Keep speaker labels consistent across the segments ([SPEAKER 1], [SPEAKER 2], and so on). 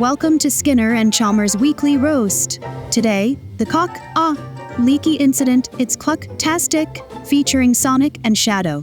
[SPEAKER 1] Welcome to Skinner and Chalmers' weekly roast. Today, the Cock-a-Leekie incident, it's Cluck-tastic, featuring Sonic and Shadow.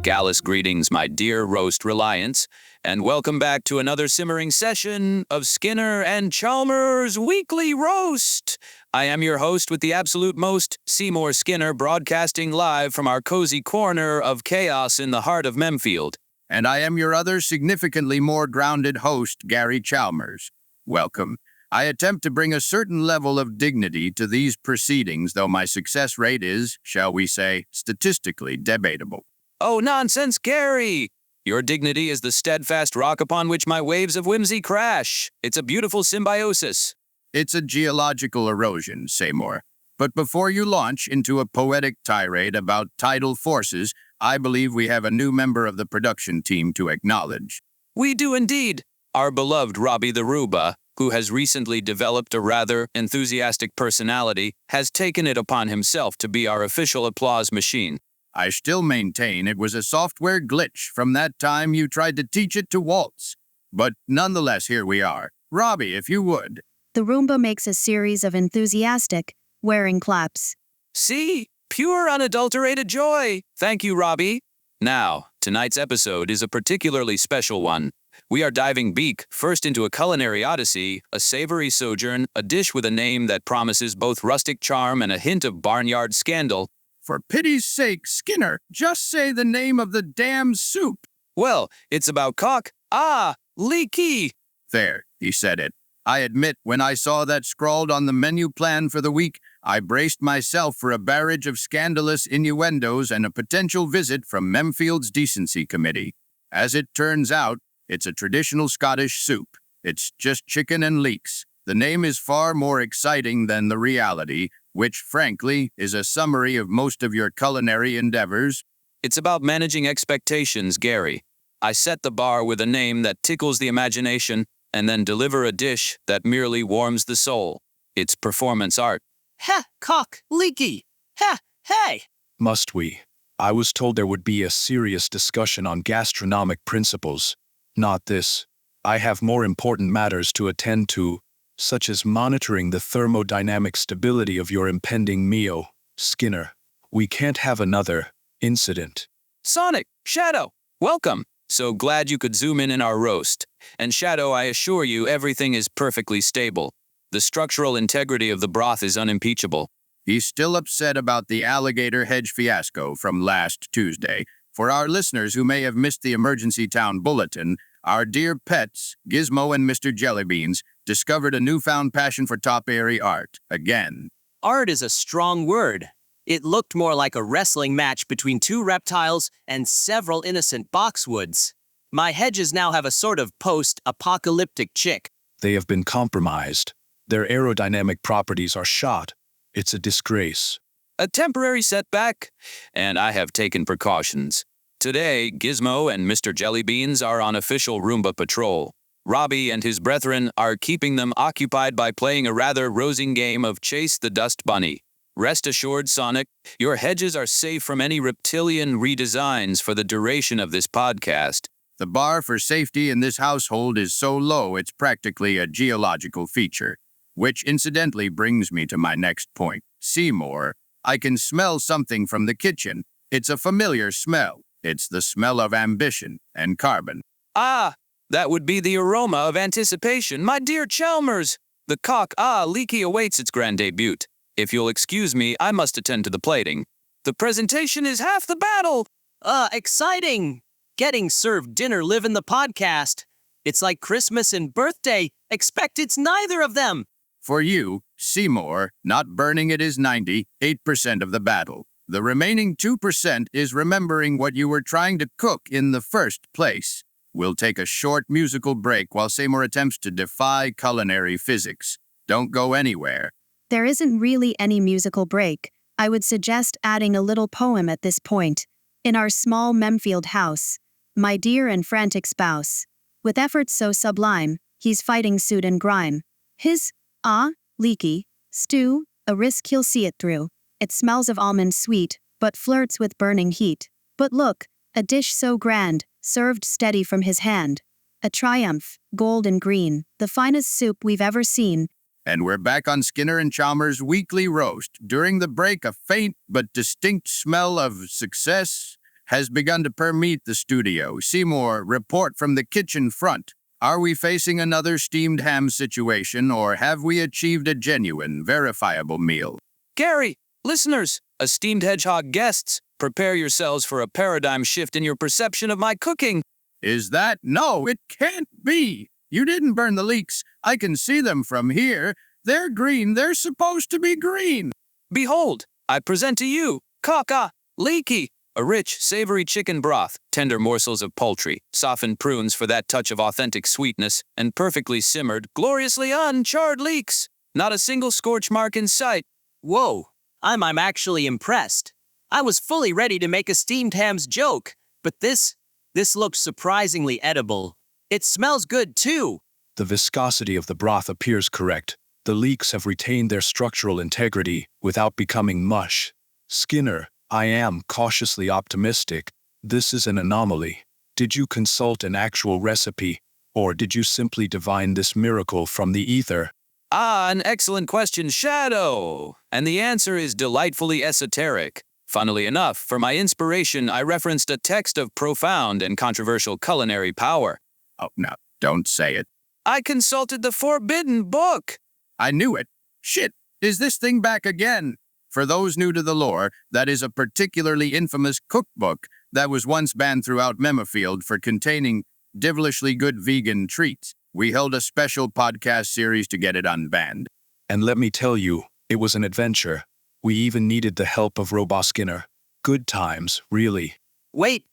[SPEAKER 2] Gallus greetings, my dear roast reliants, and welcome back to another simmering session of Skinner and Chalmers' weekly roast. I am your host with the absolute most, Seymour Skinner, broadcasting live from our cozy corner of chaos in the heart of Memfield.
[SPEAKER 3] And I am your other significantly more grounded host, Gary Chalmers. Welcome. I attempt to bring a certain level of dignity to these proceedings, though my success rate is, shall we say, statistically debatable.
[SPEAKER 2] Oh, nonsense, Gary! Your dignity is the steadfast rock upon which my waves of whimsy crash. It's a beautiful symbiosis.
[SPEAKER 3] It's a geological erosion, Seymour. But before you launch into a poetic tirade about tidal forces, I believe we have a new member of the production team to acknowledge.
[SPEAKER 2] We do indeed. Our beloved Robbie the Ruba, who has recently developed a rather enthusiastic personality, has taken it upon himself to be our official applause machine.
[SPEAKER 3] I still maintain it was a software glitch from that time you tried to teach it to waltz. But nonetheless, here we are. Robbie, if you would.
[SPEAKER 1] The Roomba makes a series of enthusiastic, wearing claps.
[SPEAKER 2] See? Pure unadulterated joy. Thank you, Robbie. Now, tonight's episode is a particularly special one. We are diving beak first into a culinary odyssey, a savory sojourn, a dish with a name that promises both rustic charm and a hint of barnyard scandal.
[SPEAKER 3] For pity's sake, Skinner, just say the name of the damn soup.
[SPEAKER 2] Well, it's about Cock-a-Leekie.
[SPEAKER 3] There, he said it. I admit, when I saw that scrawled on the menu plan for the week, I braced myself for a barrage of scandalous innuendos and a potential visit from Memfield's Decency Committee. As it turns out, it's a traditional Scottish soup. It's just chicken and leeks. The name is far more exciting than the reality, which, frankly, is a summary of most of your culinary endeavors.
[SPEAKER 2] It's about managing expectations, Gary. I set the bar with a name that tickles the imagination, and then deliver a dish that merely warms the soul. It's performance art.
[SPEAKER 4] Ha! Cock-Leekie! Ha! Hey!
[SPEAKER 5] Must we? I was told there would be a serious discussion on gastronomic principles. Not this. I have more important matters to attend to, such as monitoring the thermodynamic stability of your impending meal, Skinner. We can't have another incident.
[SPEAKER 2] Sonic, Shadow, welcome. So glad you could zoom in our roast. And Shadow, I assure you, everything is perfectly stable. The structural integrity of the broth is unimpeachable.
[SPEAKER 3] He's still upset about the alligator hedge fiasco from last Tuesday. For our listeners who may have missed the Emergency Town Bulletin, our dear pets, Gizmo and Mr. Jellybeans, discovered a newfound passion for top-airy art, again.
[SPEAKER 4] Art is a strong word. It looked more like a wrestling match between two reptiles and several innocent boxwoods. My hedges now have a sort of post-apocalyptic chick.
[SPEAKER 5] They have been compromised. Their aerodynamic properties are shot. It's a disgrace.
[SPEAKER 2] A temporary setback, and I have taken precautions. Today, Gizmo and Mr. Jellybeans are on official Roomba patrol. Robbie and his brethren are keeping them occupied by playing a rather rosing game of Chase the Dust Bunny. Rest assured, Sonic, your hedges are safe from any reptilian redesigns for the duration of this podcast.
[SPEAKER 3] The bar for safety in this household is so low it's practically a geological feature. Which incidentally brings me to my next point. Seymour, I can smell something from the kitchen. It's a familiar smell. It's the smell of ambition and carbon.
[SPEAKER 2] Ah, that would be the aroma of anticipation, my dear Chalmers. The Cock-a-Leekie awaits its grand debut. If you'll excuse me, I must attend to the plating. The presentation is half the battle.
[SPEAKER 4] Exciting! Getting served dinner live in the podcast. It's like Christmas and birthday, except it's neither of them.
[SPEAKER 3] For you, Seymour, not burning it is 98% of the battle. The remaining 2% is remembering what you were trying to cook in the first place. We'll take a short musical break while Seymour attempts to defy culinary physics. Don't go anywhere.
[SPEAKER 1] There isn't really any musical break. I would suggest adding a little poem at this point. In our small Memfield house, my dear and frantic spouse, with efforts so sublime, he's fighting soot and grime. His leaky stew, a risk he'll see it through. It smells of almond sweet, but flirts with burning heat. But look, a dish so grand, served steady from his hand. A triumph, gold and green, the finest soup we've ever seen.
[SPEAKER 3] And we're back on Skinner and Chalmers' weekly roast. During the break, a faint but distinct smell of success has begun to permeate the studio. Seymour, report from the kitchen front. Are we facing another steamed ham situation, or have we achieved a genuine, verifiable meal?
[SPEAKER 2] Gary, listeners, esteemed hedgehog guests, prepare yourselves for a paradigm shift in your perception of my cooking.
[SPEAKER 3] Is that? No, it can't be. You didn't burn the leeks. I can see them from here. They're green. They're supposed to be green.
[SPEAKER 2] Behold, I present to you Cock-a-Leekie, a rich, savory chicken broth, tender morsels of poultry, softened prunes for that touch of authentic sweetness, and perfectly simmered, gloriously uncharred leeks. Not a single scorch mark in sight.
[SPEAKER 4] Whoa, I'm actually impressed. I was fully ready to make a steamed hams joke, but this looks surprisingly edible. It smells good too.
[SPEAKER 5] The viscosity of the broth appears correct. The leeks have retained their structural integrity without becoming mush. Skinner, I am cautiously optimistic. This is an anomaly. Did you consult an actual recipe, or did you simply divine this miracle from the ether?
[SPEAKER 2] An excellent question, Shadow. And the answer is delightfully esoteric. Funnily enough, for my inspiration, I referenced a text of profound and controversial culinary power.
[SPEAKER 3] Oh, no, don't say it.
[SPEAKER 2] I consulted the forbidden book.
[SPEAKER 3] I knew it. Shit, is this thing back again? For those new to the lore, that is a particularly infamous cookbook that was once banned throughout Memafield for containing devilishly good vegan treats. We held a special podcast series to get it unbanned.
[SPEAKER 5] And let me tell you, it was an adventure. We even needed the help of Robot Skinner. Good times, really.
[SPEAKER 4] Wait.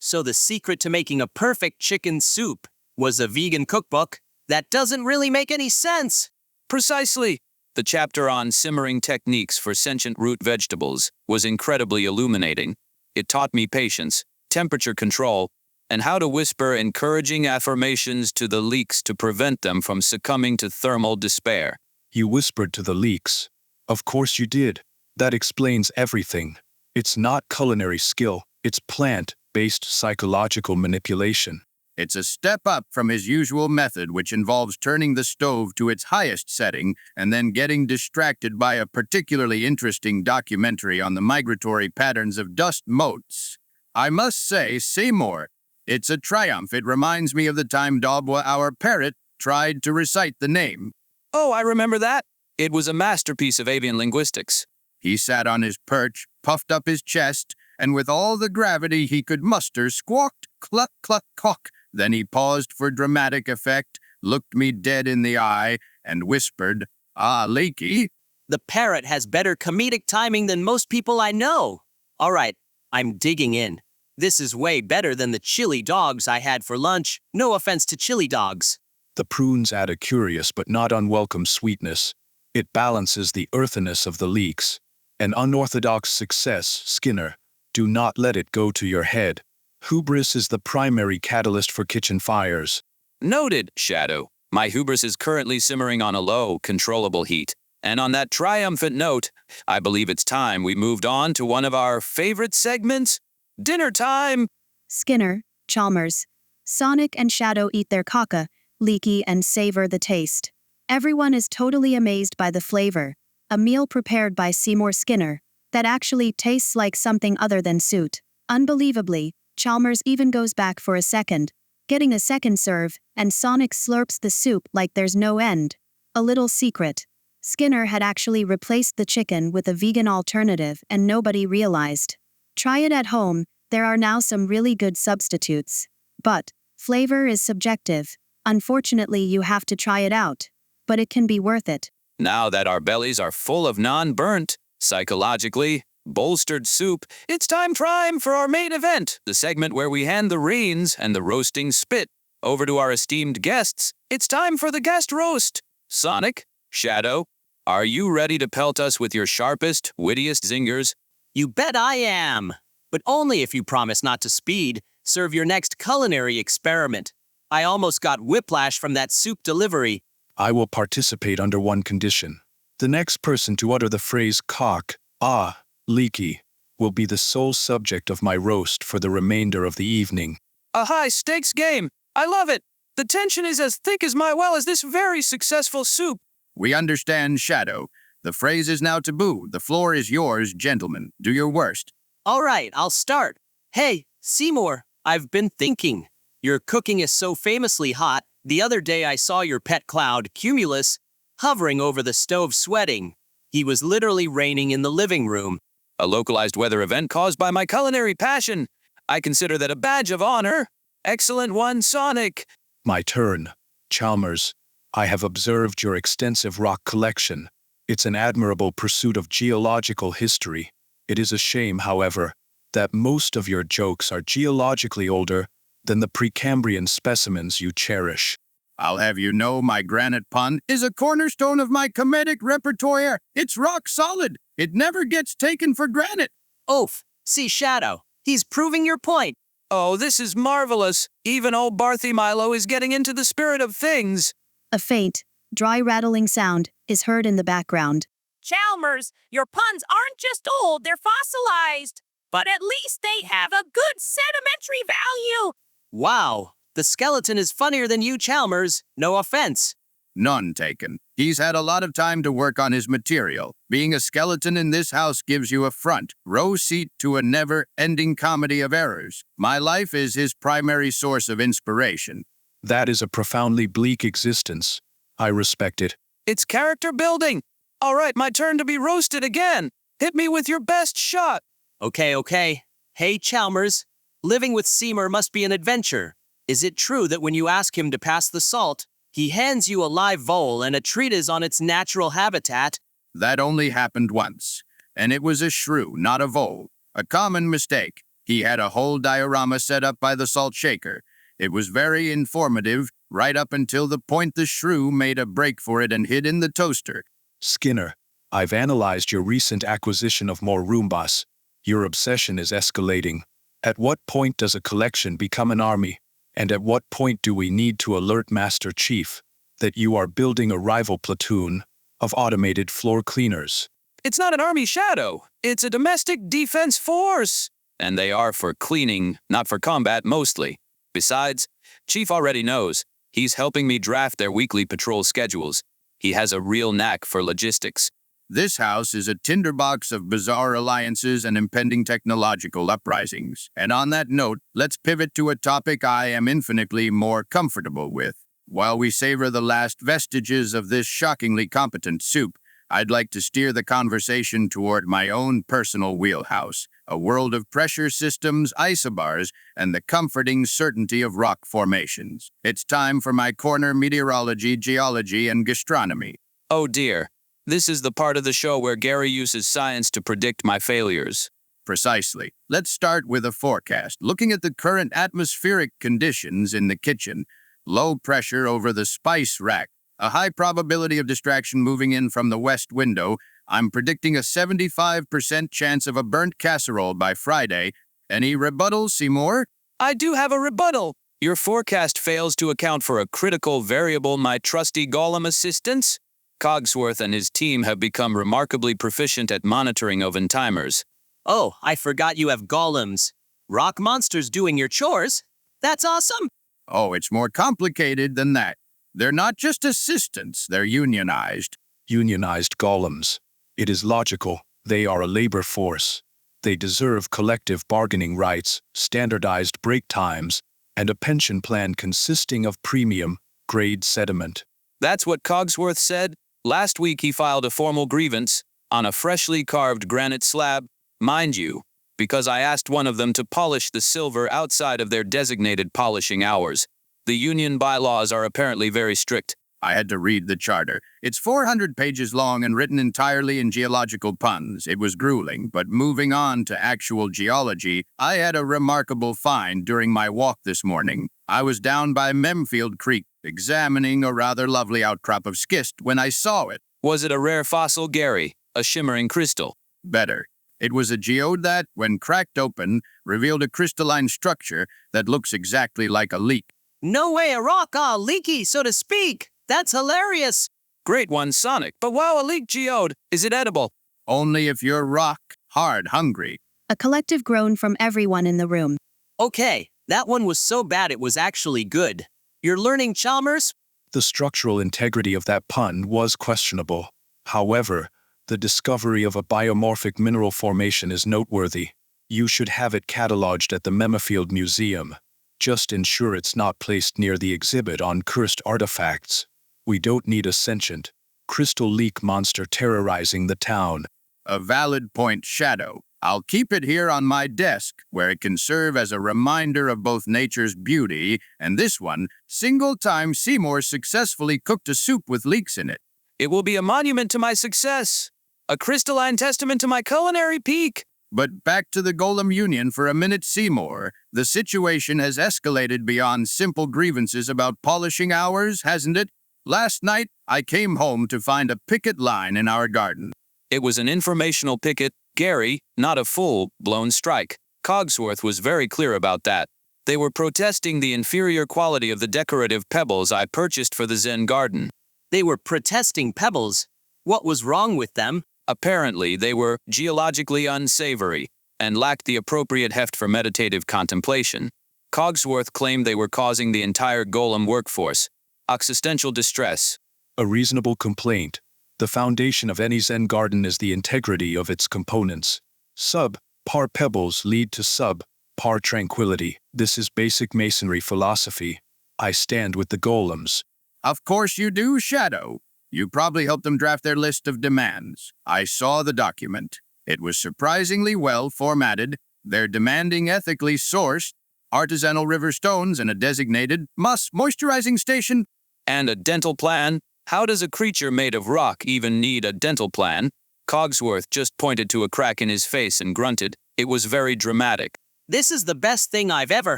[SPEAKER 4] So the secret to making a perfect chicken soup was a vegan cookbook? That doesn't really make any sense.
[SPEAKER 2] Precisely. The chapter on simmering techniques for sentient root vegetables was incredibly illuminating. It taught me patience, temperature control, and how to whisper encouraging affirmations to the leeks to prevent them from succumbing to thermal despair.
[SPEAKER 5] You whispered to the leeks. Of course you did. That explains everything. It's not culinary skill, it's plant-based psychological manipulation.
[SPEAKER 3] It's a step up from his usual method, which involves turning the stove to its highest setting and then getting distracted by a particularly interesting documentary on the migratory patterns of dust motes. I must say, Seymour, it's a triumph. It reminds me of the time Dobwa, our parrot, tried to recite the name.
[SPEAKER 2] Oh, I remember that. It was a masterpiece of avian linguistics.
[SPEAKER 3] He sat on his perch, puffed up his chest, and with all the gravity he could muster, squawked, cluck, cluck, cock. Then he paused for dramatic effect, looked me dead in the eye, and whispered, "Ah, Leekie."
[SPEAKER 4] The parrot has better comedic timing than most people I know. All right, I'm digging in. This is way better than the chili dogs I had for lunch. No offense to chili dogs.
[SPEAKER 5] The prunes add a curious but not unwelcome sweetness. It balances the earthiness of the leeks. An unorthodox success, Skinner. Do not let it go to your head. Hubris is the primary catalyst for kitchen fires.
[SPEAKER 2] Noted, Shadow. My hubris is currently simmering on a low, controllable heat. And on that triumphant note, I believe it's time we moved on to one of our favorite segments, dinner time.
[SPEAKER 1] Skinner, Chalmers, Sonic and Shadow eat their Cock-a-Leekie and savor the taste. Everyone is totally amazed by the flavor. A meal prepared by Seymour Skinner that actually tastes like something other than suit. Unbelievably, Chalmers even goes back for a second, getting a second serve, and Sonic slurps the soup like there's no end. A little secret. Skinner had actually replaced the chicken with a vegan alternative and nobody realized. Try it at home, there are now some really good substitutes. But flavor is subjective. Unfortunately, you have to try it out. But it can be worth it.
[SPEAKER 2] Now that our bellies are full of non-burnt, psychologically bolstered soup, it's time for our main event, the segment where we hand the reins and the roasting spit over to our esteemed guests. It's time for the guest roast. Sonic, Shadow, are you ready to pelt us with your sharpest, wittiest zingers?
[SPEAKER 4] You bet I am. But only if you promise not to speed serve your next culinary experiment. I almost got whiplash from that soup delivery.
[SPEAKER 5] I will participate under one condition. The next person to utter the phrase Cock-a-Leekie will be the sole subject of my roast for the remainder of the evening.
[SPEAKER 2] A high-stakes game. I love it. The tension is as thick as my well as this very successful soup.
[SPEAKER 3] We understand, Shadow. The phrase is now taboo. The floor is yours, gentlemen. Do your worst.
[SPEAKER 4] All right, I'll start. Hey, Seymour, I've been thinking. Your cooking is so famously hot. The other day I saw your pet cloud, Cumulus, hovering over the stove sweating. He was literally raining in the living room.
[SPEAKER 2] A localized weather event caused by my culinary passion. I consider that a badge of honor. Excellent one, Sonic.
[SPEAKER 5] My turn. Chalmers, I have observed your extensive rock collection. It's an admirable pursuit of geological history. It is a shame, however, that most of your jokes are geologically older than the Precambrian specimens you cherish.
[SPEAKER 3] I'll have you know my granite pun is a cornerstone of my comedic repertoire. It's rock solid. It never gets taken for granted.
[SPEAKER 4] Oof, see Shadow. He's proving your point.
[SPEAKER 2] Oh, this is marvelous. Even old Barthy Milo is getting into the spirit of things.
[SPEAKER 1] A faint, dry rattling sound is heard in the background.
[SPEAKER 6] Chalmers, your puns aren't just old, they're fossilized. But at least they have a good sedimentary value.
[SPEAKER 4] Wow, the skeleton is funnier than you, Chalmers. No offense.
[SPEAKER 3] None taken. He's had a lot of time to work on his material. Being a skeleton in this house gives you a front row seat to a never-ending comedy of errors. My life is his primary source of inspiration.
[SPEAKER 5] That is a profoundly bleak existence. I respect it.
[SPEAKER 2] It's character building. All right, my turn to be roasted again. Hit me with your best shot.
[SPEAKER 4] Okay. Hey, Chalmers. Living with Seymour must be an adventure. Is it true that when you ask him to pass the salt, he hands you a live vole and a treatise on its natural habitat?
[SPEAKER 3] That only happened once, and it was a shrew, not a vole. A common mistake. He had a whole diorama set up by the salt shaker. It was very informative, right up until the point the shrew made a break for it and hid in the toaster.
[SPEAKER 5] Skinner, I've analyzed your recent acquisition of more Roombas. Your obsession is escalating. At what point does a collection become an army? And at what point do we need to alert Master Chief that you are building a rival platoon of automated floor cleaners?
[SPEAKER 2] It's not an army, Shadow. It's a domestic defense force. And they are for cleaning, not for combat mostly. Besides, Chief already knows. He's helping me draft their weekly patrol schedules. He has a real knack for logistics.
[SPEAKER 3] This house is a tinderbox of bizarre alliances and impending technological uprisings. And on that note, let's pivot to a topic I am infinitely more comfortable with. While we savor the last vestiges of this shockingly competent soup, I'd like to steer the conversation toward my own personal wheelhouse, a world of pressure systems, isobars, and the comforting certainty of rock formations. It's time for my corner meteorology, geology, and gastronomy.
[SPEAKER 2] Oh dear. This is the part of the show where Gary uses science to predict my failures.
[SPEAKER 3] Precisely. Let's start with a forecast. Looking at the current atmospheric conditions in the kitchen, low pressure over the spice rack, a high probability of distraction moving in from the west window, I'm predicting a 75% chance of a burnt casserole by Friday. Any rebuttals, Seymour?
[SPEAKER 2] I do have a rebuttal. Your forecast fails to account for a critical variable, my trusty Golem assistants. Cogsworth and his team have become remarkably proficient at monitoring oven timers.
[SPEAKER 4] Oh, I forgot you have golems. Rock monsters doing your chores? That's awesome.
[SPEAKER 3] Oh, it's more complicated than that. They're not just assistants, they're unionized.
[SPEAKER 5] Unionized golems. It is logical. They are a labor force. They deserve collective bargaining rights, standardized break times, and a pension plan consisting of premium-grade sediment.
[SPEAKER 2] That's what Cogsworth said. Last week he filed a formal grievance on a freshly carved granite slab, mind you, because I asked one of them to polish the silver outside of their designated polishing hours. The union bylaws are apparently very strict.
[SPEAKER 3] I had to read the charter. It's 400 pages long and written entirely in geological puns. It was grueling, but moving on to actual geology, I had a remarkable find during my walk this morning. I was down by Memfield Creek, examining a rather lovely outcrop of schist when I saw it.
[SPEAKER 2] Was it a rare fossil, Gary? A shimmering crystal?
[SPEAKER 3] Better. It was a geode that, when cracked open, revealed a crystalline structure that looks exactly like a leek.
[SPEAKER 4] No way, a rock-a-leekie, so to speak. That's hilarious.
[SPEAKER 2] Great one, Sonic. But wow, a leek geode. Is it edible?
[SPEAKER 3] Only if you're rock hard hungry.
[SPEAKER 1] A collective groan from everyone in the room.
[SPEAKER 4] Okay, That one was so bad it was actually good. You're learning, Chalmers?
[SPEAKER 5] The structural integrity of that pun was questionable. However, the discovery of a biomorphic mineral formation is noteworthy. You should have it cataloged at the Memedfield Museum. Just ensure it's not placed near the exhibit on cursed artifacts. We don't need a sentient, crystal leak monster terrorizing the town.
[SPEAKER 3] A valid point, Shadow. I'll keep it here on my desk, where it can serve as a reminder of both nature's beauty and this one, single time Seymour successfully cooked a soup with leeks in it.
[SPEAKER 2] It will be a monument to my success, a crystalline testament to my culinary peak.
[SPEAKER 3] But back to the Golem Union for a minute, Seymour. The situation has escalated beyond simple grievances about polishing hours, hasn't it? Last night, I came home to find a picket line in our garden.
[SPEAKER 2] It was an informational picket, Gary, not a full-blown strike. Cogsworth was very clear about that. They were protesting the inferior quality of the decorative pebbles I purchased for the Zen garden.
[SPEAKER 4] They were protesting pebbles. What was wrong with them?
[SPEAKER 2] Apparently, they were geologically unsavory and lacked the appropriate heft for meditative contemplation. Cogsworth claimed they were causing the entire golem workforce existential distress.
[SPEAKER 5] A reasonable complaint. The foundation of any Zen garden is the integrity of its components. Sub-par pebbles lead to sub-par tranquility. This is basic masonry philosophy. I stand with the golems.
[SPEAKER 3] Of course you do, Shadow. You probably helped them draft their list of demands. I saw the document. It was surprisingly well formatted. They're demanding ethically sourced artisanal river stones and a designated moisturizing station.
[SPEAKER 2] And a dental plan? How does a creature made of rock even need a dental plan? Cogsworth just pointed to a crack in his face and grunted. It was very dramatic.
[SPEAKER 4] This is the best thing I've ever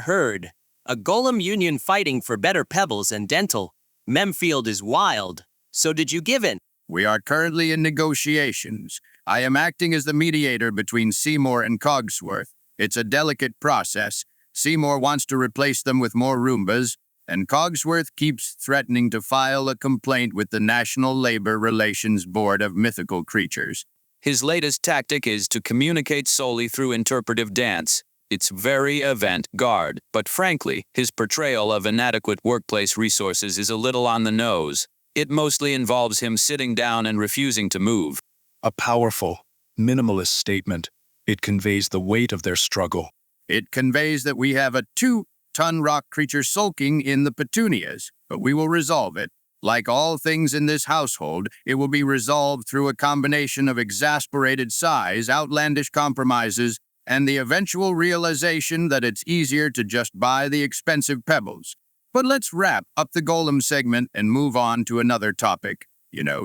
[SPEAKER 4] heard. A golem union fighting for better pebbles and dental. Memfield is wild. So did you give in?
[SPEAKER 3] We are currently in negotiations. I am acting as the mediator between Seymour and Cogsworth. It's a delicate process. Seymour wants to replace them with more Roombas, and Cogsworth keeps threatening to file a complaint with the National Labor Relations Board of Mythical Creatures.
[SPEAKER 2] His latest tactic is to communicate solely through interpretive dance. It's very avant-garde, but frankly, his portrayal of inadequate workplace resources is a little on the nose. It mostly involves him sitting down and refusing to move.
[SPEAKER 5] A powerful, minimalist statement. It conveys the weight of their struggle.
[SPEAKER 3] It conveys that we have a 2-ton rock creature sulking in the petunias, but we will resolve it. Like all things in this household, it will be resolved through a combination of exasperated sighs, outlandish compromises, and the eventual realization that it's easier to just buy the expensive pebbles. But let's wrap up the golem segment and move on to another topic.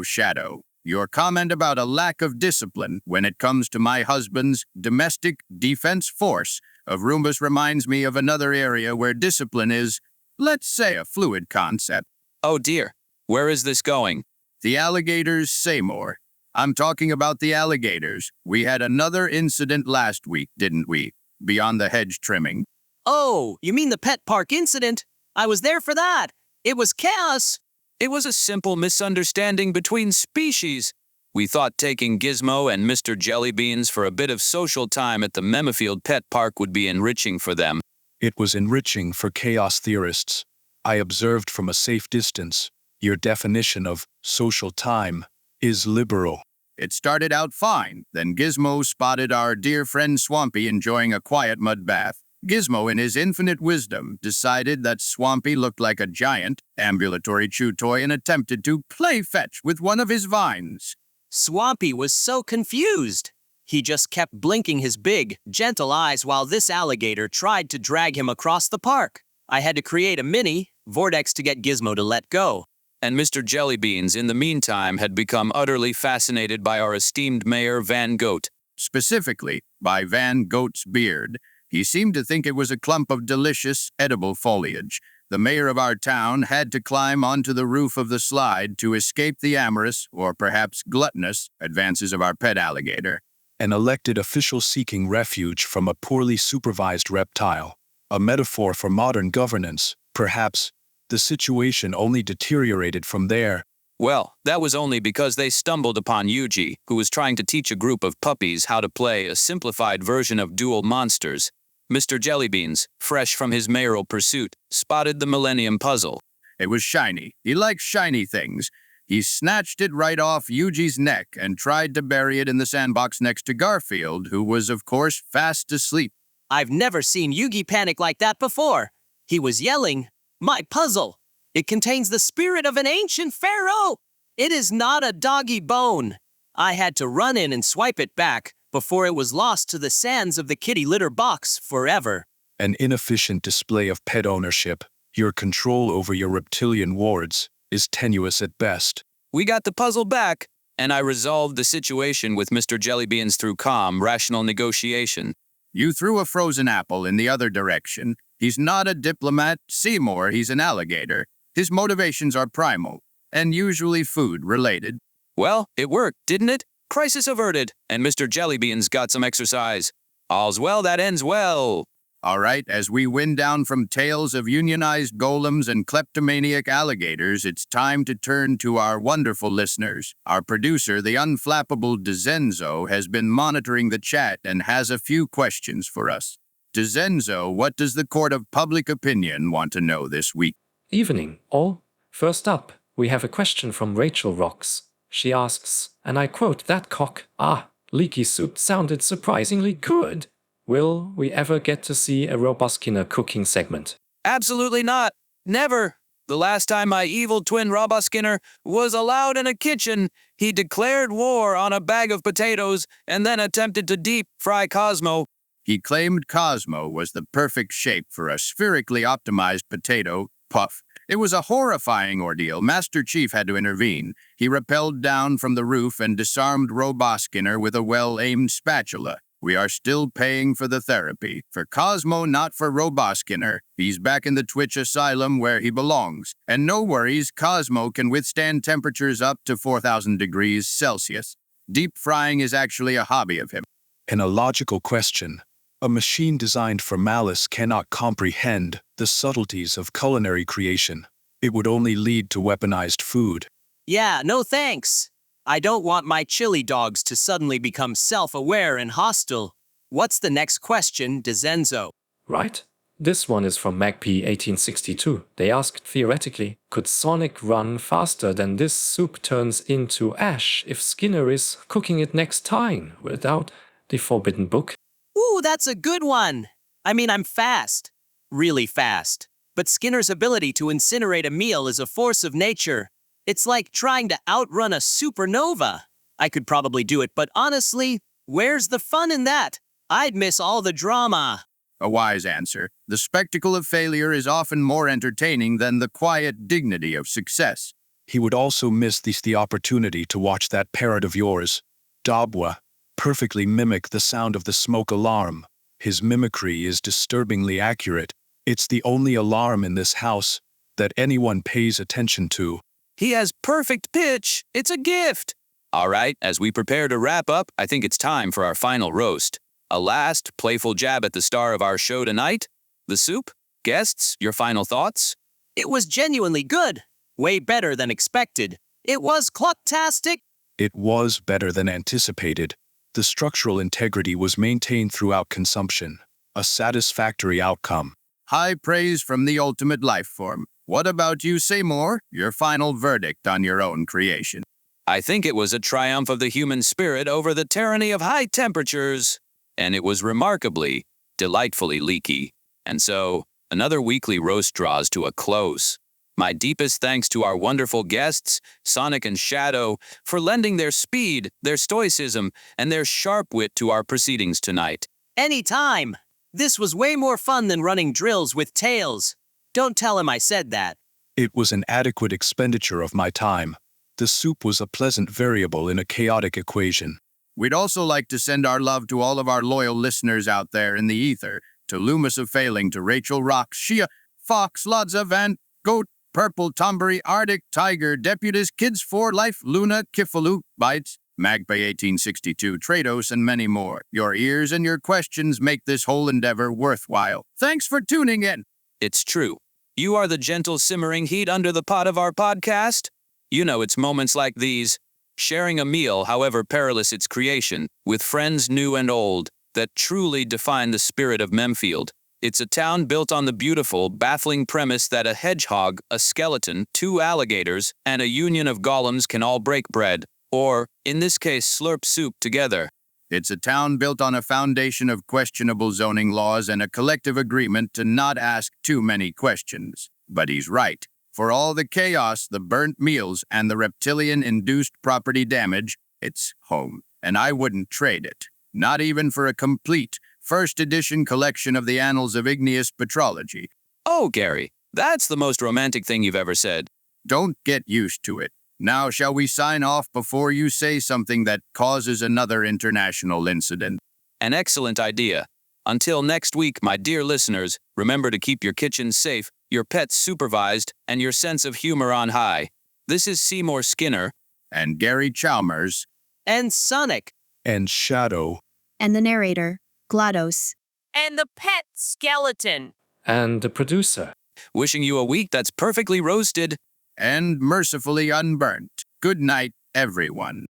[SPEAKER 3] Shadow. Your comment about a lack of discipline when it comes to my husband's domestic defense force of Roombas reminds me of another area where discipline is, let's say, a fluid concept.
[SPEAKER 2] Oh dear, where is this going?
[SPEAKER 3] The alligators, Seymour. I'm talking about the alligators. We had another incident last week, didn't we? Beyond the hedge trimming.
[SPEAKER 4] Oh, you mean the pet park incident? I was there for that. It was chaos.
[SPEAKER 2] It was a simple misunderstanding between species. We thought taking Gizmo and Mr. Jellybeans for a bit of social time at the Memedfield Pet Park would be enriching for them.
[SPEAKER 5] It was enriching for chaos theorists. I observed from a safe distance. Your definition of social time is liberal.
[SPEAKER 3] It started out fine. Then Gizmo spotted our dear friend Swampy enjoying a quiet mud bath. Gizmo, in his infinite wisdom, decided that Swampy looked like a giant, ambulatory chew toy and attempted to play fetch with one of his vines.
[SPEAKER 4] Swampy was so confused. He just kept blinking his big, gentle eyes while this alligator tried to drag him across the park. I had to create a mini vortex to get Gizmo to let go.
[SPEAKER 2] And Mr. Jellybeans, in the meantime, had become utterly fascinated by our esteemed Mayor Van Goat.
[SPEAKER 3] Specifically, by Van Goat's beard. He seemed to think it was a clump of delicious, edible foliage. The mayor of our town had to climb onto the roof of the slide to escape the amorous, or perhaps gluttonous, advances of our pet alligator.
[SPEAKER 5] An elected official seeking refuge from a poorly supervised reptile. A metaphor for modern governance. Perhaps the situation only deteriorated from there.
[SPEAKER 2] Well, that was only because they stumbled upon Yuji, who was trying to teach a group of puppies how to play a simplified version of Duel Monsters. Mr. Jellybeans, fresh from his mayoral pursuit, spotted the Millennium Puzzle.
[SPEAKER 3] It was shiny. He likes shiny things. He snatched it right off Yuji's neck and tried to bury it in the sandbox next to Garfield, who was, of course, fast asleep.
[SPEAKER 4] I've never seen Yugi panic like that before. He was yelling, "My puzzle! It contains the spirit of an ancient pharaoh! It is not a doggy bone!" I had to run in and swipe it back before it was lost to the sands of the kitty litter box forever.
[SPEAKER 5] An inefficient display of pet ownership. Your control over your reptilian wards is tenuous at best.
[SPEAKER 2] We got the puzzle back, and I resolved the situation with Mr. Jellybeans through calm, rational negotiation.
[SPEAKER 3] You threw a frozen apple in the other direction. He's not a diplomat, Seymour, he's an alligator. His motivations are primal, and usually food-related.
[SPEAKER 2] Well, it worked, didn't it? Crisis averted, and Mr. Jellybeans got some exercise. All's well that ends well.
[SPEAKER 3] All right, as we wind down from tales of unionized golems and kleptomaniac alligators, it's time to turn to our wonderful listeners. Our producer, the unflappable Dezenzo, has been monitoring the chat and has a few questions for us. Dezenzo, what does the court of public opinion want to know this week?
[SPEAKER 7] Evening, all. First up, we have a question from Rachel Rocks. She asks, and I quote, "That cock-ahhhh soup sounded surprisingly good. Will we ever get to see a Robuskiner cooking segment?"
[SPEAKER 2] Absolutely not. Never. The last time my evil twin Robuskiner was allowed in a kitchen, he declared war on a bag of potatoes and then attempted to deep fry Cosmo.
[SPEAKER 3] He claimed Cosmo was the perfect shape for a spherically optimized potato puff. It was a horrifying ordeal. Master Chief had to intervene. He rappelled down from the roof and disarmed Robuskiner with a well-aimed spatula. We are still paying for the therapy. For Cosmo, not for Robuskiner. He's back in the Twitch asylum where he belongs. And no worries, Cosmo can withstand temperatures up to 4,000 degrees Celsius. Deep frying is actually a hobby of him.
[SPEAKER 5] An illogical question. A machine designed for malice cannot comprehend the subtleties of culinary creation. It would only lead to weaponized food.
[SPEAKER 4] Yeah, no thanks. I don't want my chili dogs to suddenly become self-aware and hostile. What's the next question, Dezenzo?
[SPEAKER 7] Right? This one is from Magpie1862. They asked, theoretically, could Sonic run faster than this soup turns into ash if Skinner is cooking it next time without the forbidden book?
[SPEAKER 4] Ooh, that's a good one. I mean, I'm fast. Really fast. But Skinner's ability to incinerate a meal is a force of nature. It's like trying to outrun a supernova. I could probably do it, but honestly, where's the fun in that? I'd miss all the drama.
[SPEAKER 3] A wise answer. The spectacle of failure is often more entertaining than the quiet dignity of success.
[SPEAKER 5] He would also miss the opportunity to watch that parrot of yours, Dabwa, perfectly mimic the sound of the smoke alarm. His mimicry is disturbingly accurate. It's the only alarm in this house that anyone pays attention to.
[SPEAKER 2] He has perfect pitch. It's a gift. All right, as we prepare to wrap up, I think it's time for our final roast. A last playful jab at the star of our show tonight, the soup. Guests, your final thoughts?
[SPEAKER 4] It was genuinely good. Way better than expected. It was Cluck-tastic.
[SPEAKER 5] It was better than anticipated. The structural integrity was maintained throughout consumption. A satisfactory outcome.
[SPEAKER 3] High praise from the ultimate life form. What about you, Seymour? Your final verdict on your own creation.
[SPEAKER 2] I think it was a triumph of the human spirit over the tyranny of high temperatures. And it was remarkably, delightfully leaky. And so, another weekly roast draws to a close. My deepest thanks to our wonderful guests, Sonic and Shadow, for lending their speed, their stoicism, and their sharp wit to our proceedings tonight.
[SPEAKER 4] Anytime. This was way more fun than running drills with Tails. Don't tell him I said that.
[SPEAKER 5] It was an adequate expenditure of my time. The soup was a pleasant variable in a chaotic equation.
[SPEAKER 3] We'd also like to send our love to all of our loyal listeners out there in the ether, to Loomis of Failing, to Rachel Rocks, Shia, Fox, Lodza, Van, Goat, Purple, Tombury, ArticTiger, Deputies, Kids for Life, Luna, Kifalu, Bites, Magpie1862, Trados, and many more. Your ears and your questions make this whole endeavor worthwhile. Thanks for tuning in.
[SPEAKER 2] It's true. You are the gentle simmering heat under the pot of our podcast. You know it's moments like these, sharing a meal, however perilous its creation, with friends new and old, that truly define the spirit of Memfield. It's a town built on the beautiful, baffling premise that a hedgehog, a skeleton, 2 alligators, and a union of golems can all break bread, or, in this case, slurp soup together.
[SPEAKER 3] It's a town built on a foundation of questionable zoning laws and a collective agreement to not ask too many questions. But he's right. For all the chaos, the burnt meals, and the reptilian-induced property damage, it's home. And I wouldn't trade it. Not even for a complete, first edition collection of the Annals of Igneous Petrology.
[SPEAKER 2] Oh, Gary, that's the most romantic thing you've ever said.
[SPEAKER 3] Don't get used to it. Now, shall we sign off before you say something that causes another international incident?
[SPEAKER 2] An excellent idea. Until next week, my dear listeners, remember to keep your kitchen safe, your pets supervised, and your sense of humor on high. This is Seymour Skinner.
[SPEAKER 3] And Gary Chalmers.
[SPEAKER 4] And Sonic.
[SPEAKER 5] And Shadow.
[SPEAKER 1] And the narrator, GLaDOS.
[SPEAKER 6] And the pet skeleton.
[SPEAKER 7] And the producer.
[SPEAKER 2] Wishing you a week that's perfectly roasted.
[SPEAKER 3] And mercifully unburnt. Good night, everyone.